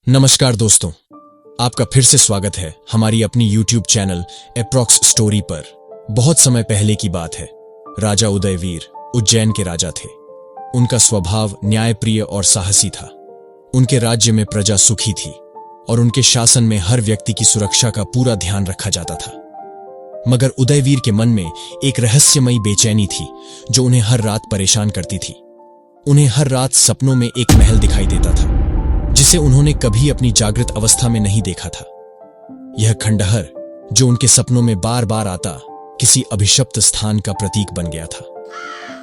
नमस्कार दोस्तों, आपका फिर से स्वागत है हमारी अपनी YouTube चैनल एप्रॉक्स स्टोरी पर। बहुत समय पहले की बात है। राजा उदयवीर उज्जैन के राजा थे। उनका स्वभाव न्यायप्रिय और साहसी था। उनके राज्य में प्रजा सुखी थी और उनके शासन में हर व्यक्ति की सुरक्षा का पूरा ध्यान रखा जाता था। मगर उदयवीर के मन में एक रहस्यमयी बेचैनी थी जो उन्हें हर रात परेशान करती थी। उन्हें हर रात सपनों में एक महल दिखाई देता था जिसे उन्होंने कभी अपनी जागृत अवस्था में नहीं देखा था। यह खंडहर जो उनके सपनों में बार बार आता, किसी अभिशप्त स्थान का प्रतीक बन गया था।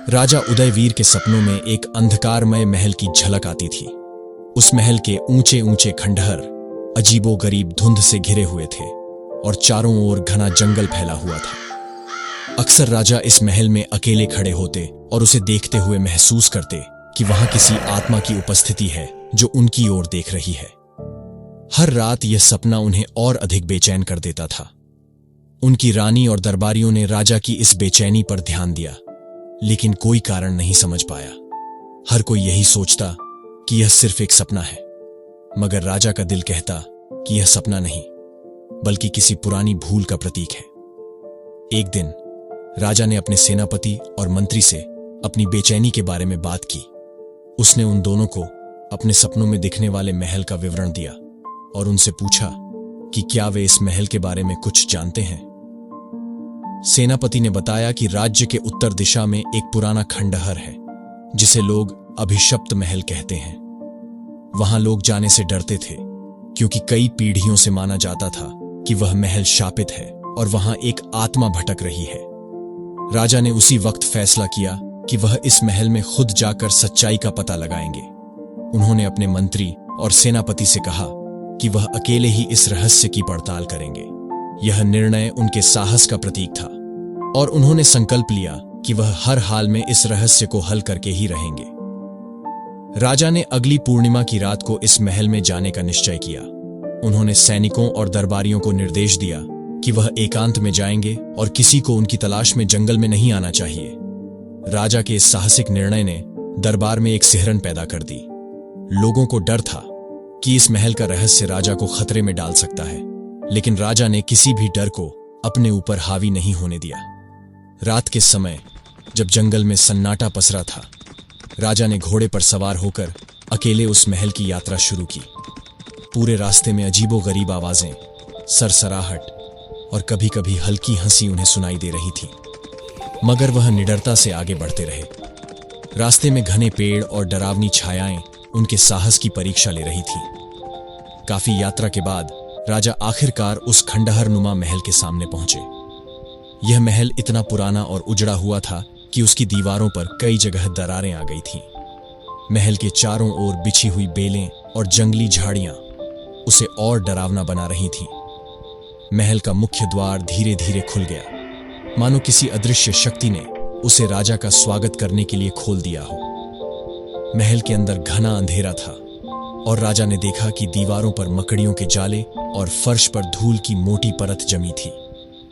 राजा उदयवीर के सपनों में एक अंधकारमय महल की झलक आती थी। उस महल के ऊंचे ऊंचे खंडहर अजीबोगरीब धुंध से घिरे हुए थे और चारों ओर घना जंगल फैला हुआ था। अक्सर राजा इस महल में अकेले खड़े होते और उसे देखते हुए महसूस करते कि वहां किसी आत्मा की उपस्थिति है जो उनकी ओर देख रही है। हर रात यह सपना उन्हें और अधिक बेचैन कर देता था। उनकी रानी और दरबारियों ने राजा की इस बेचैनी पर ध्यान दिया, लेकिन कोई कारण नहीं समझ पाया। हर कोई यही सोचता कि यह सिर्फ एक सपना है, मगर राजा का दिल कहता कि यह सपना नहीं बल्कि किसी पुरानी भूल का प्रतीक है। एक दिन राजा ने अपने सेनापति और मंत्री से अपनी बेचैनी के बारे में बात की। उसने उन दोनों को अपने सपनों में दिखने वाले महल का विवरण दिया और उनसे पूछा कि क्या वे इस महल के बारे में कुछ जानते हैं। सेनापति ने बताया कि राज्य के उत्तर दिशा में एक पुराना खंडहर है जिसे लोग अभिशप्त महल कहते हैं। वहां लोग जाने से डरते थे क्योंकि कई पीढ़ियों से माना जाता था कि वह महल शापित है और वहां एक आत्मा भटक रही है। राजा ने उसी वक्त फैसला किया कि वह इस महल में खुद जाकर सच्चाई का पता लगाएंगे। उन्होंने अपने मंत्री और सेनापति से कहा कि वह अकेले ही इस रहस्य की पड़ताल करेंगे। यह निर्णय उनके साहस का प्रतीक था और उन्होंने संकल्प लिया कि वह हर हाल में इस रहस्य को हल करके ही रहेंगे। राजा ने अगली पूर्णिमा की रात को इस महल में जाने का निश्चय किया। उन्होंने सैनिकों और दरबारियों को निर्देश दिया कि वह एकांत में जाएंगे और किसी को उनकी तलाश में जंगल में नहीं आना चाहिए। राजा के इस साहसिक निर्णय ने दरबार में एक सिहरन पैदा कर दी। लोगों को डर था कि इस महल का रहस्य राजा को खतरे में डाल सकता है, लेकिन राजा ने किसी भी डर को अपने ऊपर हावी नहीं होने दिया। रात के समय जब जंगल में सन्नाटा पसरा था, राजा ने घोड़े पर सवार होकर अकेले उस महल की यात्रा शुरू की। पूरे रास्ते में अजीबोगरीब आवाजें, सरसराहट और कभी कभी हल्की हंसी उन्हें सुनाई दे रही थी, मगर वह निडरता से आगे बढ़ते रहे। रास्ते में घने पेड़ और डरावनी छायाएं उनके साहस की परीक्षा ले रही थी। काफी यात्रा के बाद राजा आखिरकार उस खंडहर नुमा महल के सामने पहुंचे। यह महल इतना पुराना और उजड़ा हुआ था कि उसकी दीवारों पर कई जगह दरारें आ गई थीं। महल के चारों ओर बिछी हुई बेलें और जंगली झाड़ियां उसे और डरावना बना रही थीं। महल का मुख्य द्वार धीरे धीरे खुल गया, मानो किसी अदृश्य शक्ति ने उसे राजा का स्वागत करने के लिए खोल दिया हो। महल के अंदर घना अंधेरा था और राजा ने देखा कि दीवारों पर मकड़ियों के जाले और फर्श पर धूल की मोटी परत जमी थी।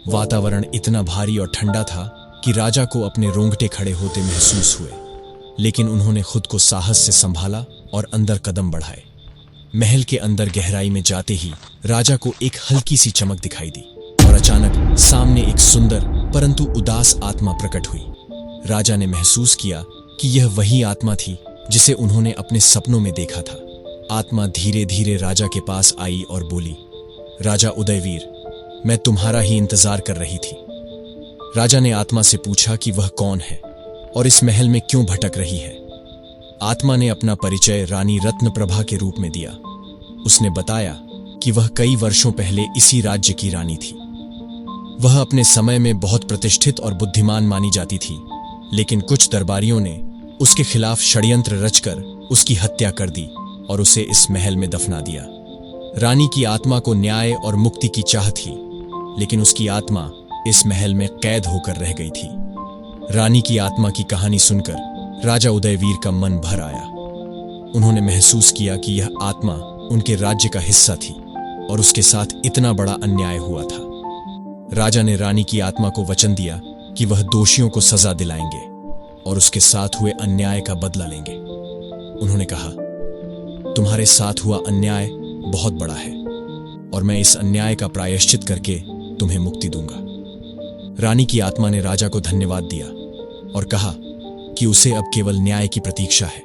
वातावरण इतना भारी और ठंडा था कि राजा को अपने रोंगटे खड़े होते महसूस हुए, लेकिन उन्होंने खुद को साहस से संभाला और अंदर कदम बढ़ाए। महल के अंदर गहराई में जाते ही राजा को एक हल्की सी चमक दिखाई दी और अचानक सामने एक सुंदर परंतु उदास आत्मा प्रकट हुई। राजा ने महसूस किया कि यह वही आत्मा थी जिसे उन्होंने अपने सपनों में देखा था। आत्मा धीरे धीरे राजा के पास आई और बोली, राजा उदयवीर, मैं तुम्हारा ही इंतजार कर रही थी। राजा ने आत्मा से पूछा कि वह कौन है और इस महल में क्यों भटक रही है। आत्मा ने अपना परिचय रानी रत्नप्रभा के रूप में दिया। उसने बताया कि वह कई वर्षों पहले इसी राज्य की रानी थी। वह अपने समय में बहुत प्रतिष्ठित और बुद्धिमान मानी जाती थी, लेकिन कुछ दरबारियों ने उसके खिलाफ षड्यंत्र रचकर उसकी हत्या कर दी और उसे इस महल में दफना दिया। रानी की आत्मा को न्याय और मुक्ति की चाह थी, लेकिन उसकी आत्मा इस महल में कैद होकर रह गई थी। रानी की आत्मा की कहानी सुनकर राजा उदयवीर का मन भर आया। उन्होंने महसूस किया कि यह आत्मा उनके राज्य का हिस्सा थी और उसके साथ इतना बड़ा अन्याय हुआ था। राजा ने रानी की आत्मा को वचन दिया कि वह दोषियों को सजा दिलाएंगे और उसके साथ हुए अन्याय का बदला लेंगे। उन्होंने कहा, तुम्हारे साथ हुआ अन्याय बहुत बड़ा है और मैं इस अन्याय का प्रायश्चित करके तुम्हें मुक्ति दूंगा। रानी की आत्मा ने राजा को धन्यवाद दिया और कहा कि उसे अब केवल न्याय की प्रतीक्षा है।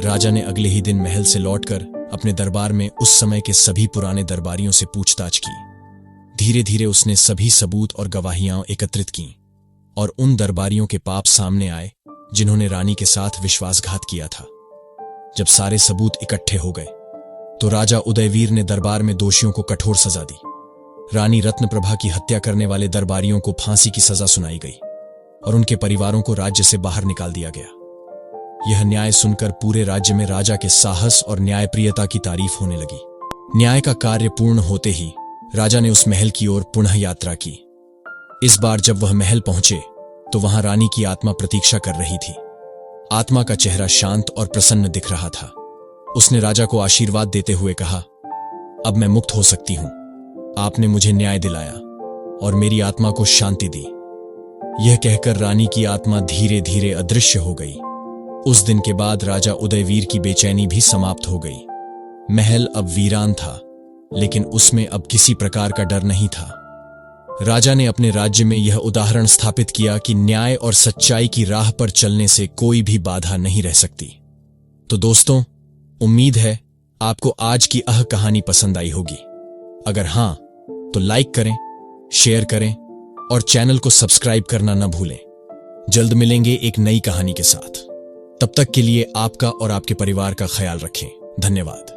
राजा ने अगले ही दिन महल से लौटकर अपने दरबार में उस समय के सभी पुराने दरबारियों से पूछताछ की। धीरे धीरे उसने सभी सबूत और गवाहियां एकत्रित की और उन दरबारियों के पाप सामने आए जिन्होंने रानी के साथ विश्वासघात किया था। जब सारे सबूत इकट्ठे हो गए तो राजा उदयवीर ने दरबार में दोषियों को कठोर सजा दी। रानी रत्नप्रभा की हत्या करने वाले दरबारियों को फांसी की सजा सुनाई गई और उनके परिवारों को राज्य से बाहर निकाल दिया गया। यह न्याय सुनकर पूरे राज्य में राजा के साहस और न्यायप्रियता की तारीफ होने लगी। न्याय का कार्य पूर्ण होते ही राजा ने उस महल की ओर पुनः यात्रा की। इस बार जब वह महल पहुंचे तो वहां रानी की आत्मा प्रतीक्षा कर रही थी। आत्मा का चेहरा शांत और प्रसन्न दिख रहा था। उसने राजा को आशीर्वाद देते हुए कहा, अब मैं मुक्त हो सकती हूं। आपने मुझे न्याय दिलाया और मेरी आत्मा को शांति दी। यह कहकर रानी की आत्मा धीरे धीरे अदृश्य हो गई। उस दिन के बाद राजा उदयवीर की बेचैनी भी समाप्त हो गई। महल अब वीरान था, लेकिन उसमें अब किसी प्रकार का डर नहीं था। राजा ने अपने राज्य में यह उदाहरण स्थापित किया कि न्याय और सच्चाई की राह पर चलने से कोई भी बाधा नहीं रह सकती। तो दोस्तों, उम्मीद है आपको आज की कहानी पसंद आई होगी। अगर हां तो लाइक करें, शेयर करें और चैनल को सब्सक्राइब करना न भूलें। जल्द मिलेंगे एक नई कहानी के साथ। तब तक के लिए आपका और आपके परिवार का ख्याल रखें। धन्यवाद।